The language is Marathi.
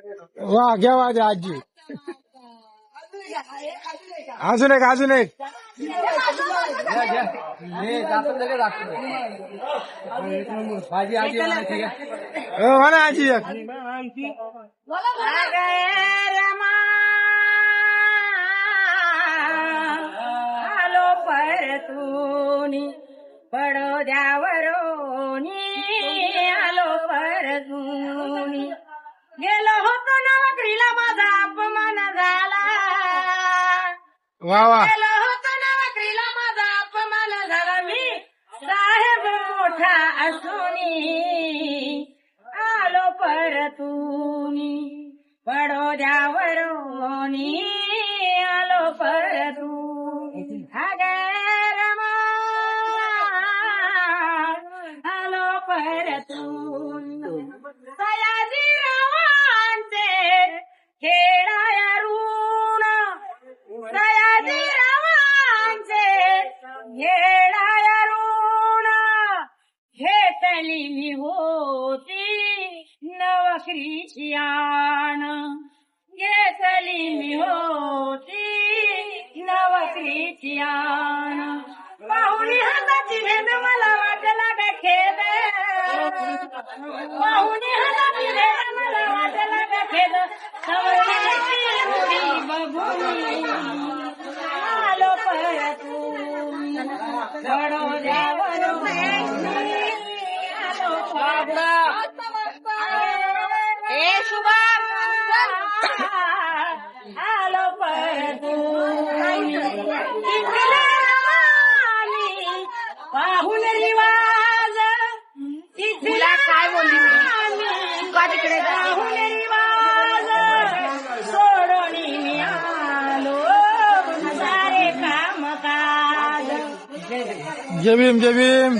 वा घ्या वाज आजी. अजून एक अजून एक. भाजी आजी ठीक आहे. हो ना आजी एक. आलो परतूनी पडोद्यावरोनी आलो परतूनी गेलो होतो नोकरीला माझा अपमान झाला. वा वा. गेलो होतो नोकरीला माझा अपमान झाला. मी साहेब मोठा असूनी आलो परतूनी पडोद्यावरोनी आलो परतूनी. रमा आलो परतूनी सयाजीरावांचे खेळाया ऋण सयाजीरावांचे खेळाया ऋण घेतली मी होती नवखरीची आण घेतली मी होती नवखरीची आण. पाहुणी हाताची भेद मला वाटला का खेद पाहुणी हाताची भेद मला वाटला का खेद सवरण्याची मुली बघून आलो परतून पडोद्यावरून आलो आलो पाहून रिवाज तिला काय बोलली तिकडे पाहून रिवाज सोडून मी आलो सारे काम काज. जय भीम जय भीम.